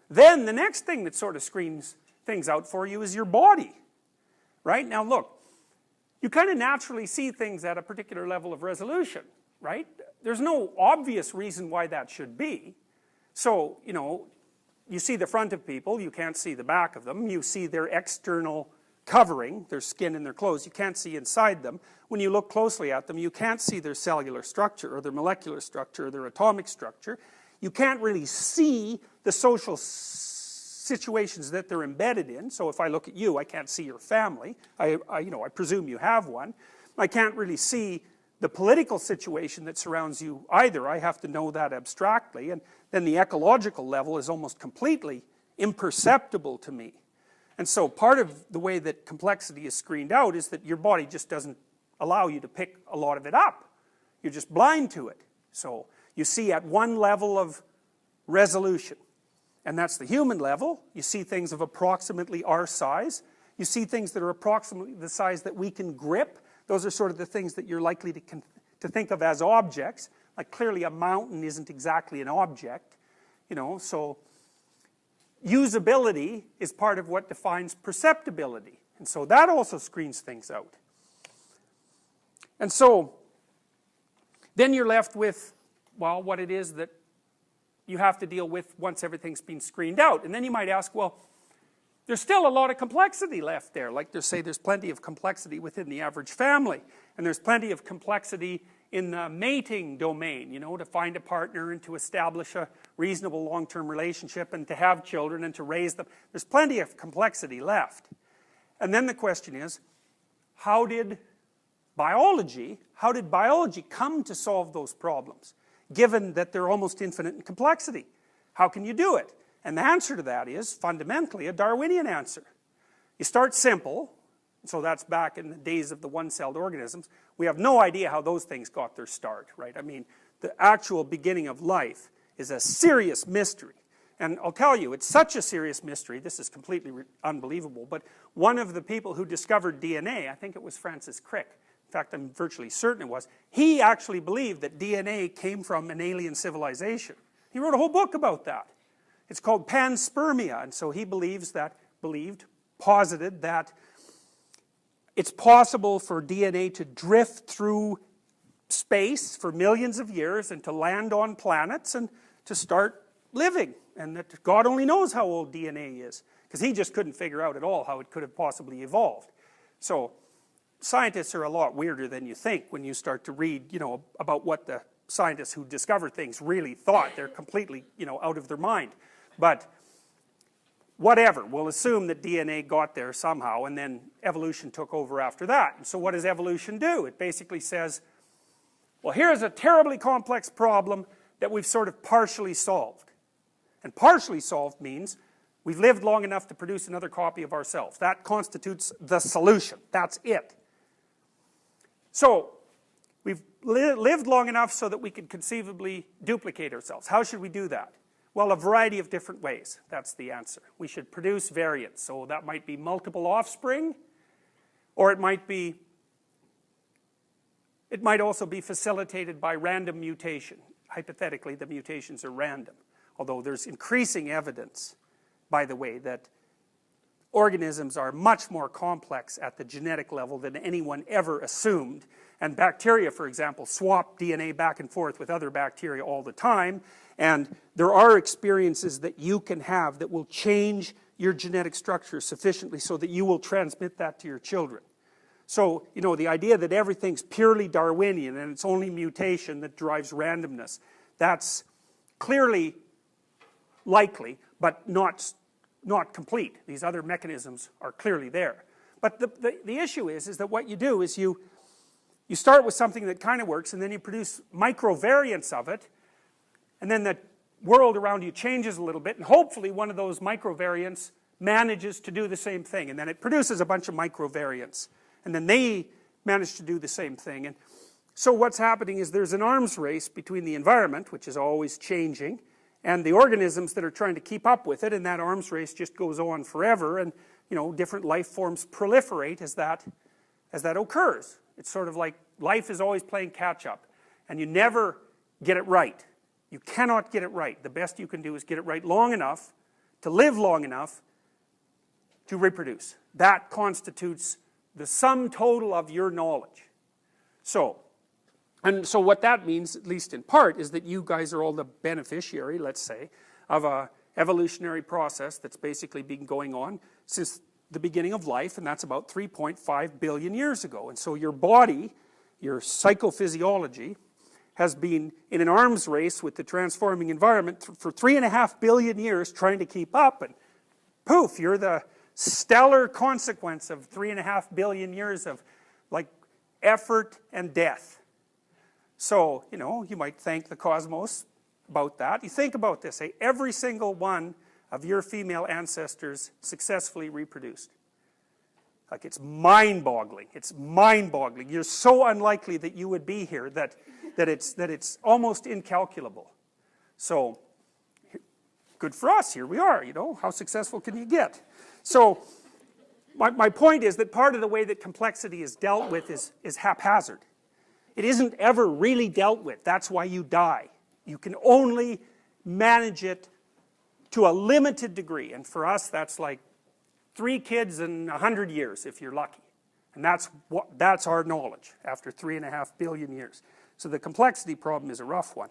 Then the next thing that sort of screens things out for you is your body. Right? Now look, you kind of naturally see things at a particular level of resolution, right? There's no obvious reason why that should be. So, you know, you see the front of people, you can't see the back of them. You see their external covering, their skin and their clothes. You can't see inside them. When you look closely at them, you can't see their cellular structure or their molecular structure or their atomic structure. You can't really see the social situations that they're embedded in. So if I look at you, I can't see your family. I presume you have one. I can't really see the political situation that surrounds you either. I have to know that abstractly, and then the ecological level is almost completely imperceptible to me. And so part of the way that complexity is screened out is that your body just doesn't allow you to pick a lot of it up. You're just blind to it. So you see at one level of resolution, and that's the human level. You see things of approximately our size. You see things that are approximately the size that we can grip. Those are sort of the things that you're likely to think of as objects. Like clearly a mountain isn't exactly an object, you know, so usability is part of what defines perceptibility. And so that also screens things out. And so then you're left with, well, what it is that you have to deal with once everything's been screened out. And then you might ask, well, there's still a lot of complexity left there. Like there's plenty of complexity within the average family. And there's plenty of complexity in the mating domain, you know, to find a partner and to establish a reasonable long-term relationship and to have children and to raise them. There's plenty of complexity left. And then the question is, how did biology come to solve those problems, given that they're almost infinite in complexity? How can you do it? And the answer to that is fundamentally a Darwinian answer. You start simple, so that's back in the days of the one-celled organisms. We have no idea how those things got their start, right? I mean, the actual beginning of life is a serious mystery. And I'll tell you, it's such a serious mystery, this is completely unbelievable, but one of the people who discovered DNA, I think it was Francis Crick, in fact I'm virtually certain it was, he actually believed that DNA came from an alien civilization. He wrote a whole book about that. It's called panspermia, and so he posited that it's possible for DNA to drift through space for millions of years and to land on planets and to start living, and that God only knows how old DNA is, because he just couldn't figure out at all how it could have possibly evolved. So scientists are a lot weirder than you think when you start to read, you know, about what the scientists who discovered things really thought. They're completely, you know, out of their mind. But whatever, we'll assume that DNA got there somehow, and then evolution took over after that. And so what does evolution do? It basically says, well, here's a terribly complex problem that we've sort of partially solved. And partially solved means we've lived long enough to produce another copy of ourselves. That constitutes the solution. That's it. So we've lived long enough so that we can conceivably duplicate ourselves. How should we do that? Well, a variety of different ways. That's the answer. We should produce variants. So that might be multiple offspring, or it might also be facilitated by random mutation. Hypothetically, the mutations are random. Although there's increasing evidence, by the way, that organisms are much more complex at the genetic level than anyone ever assumed. And bacteria, for example, swap DNA back and forth with other bacteria all the time. And there are experiences that you can have that will change your genetic structure sufficiently so that you will transmit that to your children. So, you know, the idea that everything's purely Darwinian and it's only mutation that drives randomness, that's clearly likely, but not complete. These other mechanisms are clearly there. But the issue is that what you do is you start with something that kind of works, and then you produce microvariants of it, and then the world around you changes a little bit, and hopefully one of those microvariants manages to do the same thing, and then it produces a bunch of microvariants, and then they manage to do the same thing. And so what's happening is there's an arms race between the environment, which is always changing, and the organisms that are trying to keep up with it, and that arms race just goes on forever, and, you know, different life forms proliferate as that occurs. It's sort of like life is always playing catch-up, and you never get it right. You cannot get it right. The best you can do is get it right long enough to live long enough to reproduce. That constitutes the sum total of your knowledge. So what that means, at least in part, is that you guys are all the beneficiary, let's say, of a evolutionary process that's basically been going on since the beginning of life, and that's about 3.5 billion years ago. And so your body, your psychophysiology, has been in an arms race with the transforming environment for 3.5 billion years trying to keep up, and poof, you're the stellar consequence of 3.5 billion years of like effort and death. So, you know, you might thank the cosmos about that. You think about this, eh? Every single one of your female ancestors successfully reproduced. Like, it's mind-boggling. It's mind-boggling. You're so unlikely that you would be here that it's almost incalculable. So, good for us. Here we are, you know. How successful can you get? So, my point is that part of the way that complexity is dealt with is haphazard. It isn't ever really dealt with. That's why you die. You can only manage it to a limited degree. And for us, that's like 3 kids in 100 years, if you're lucky. And that's our knowledge after 3.5 billion years. So the complexity problem is a rough one.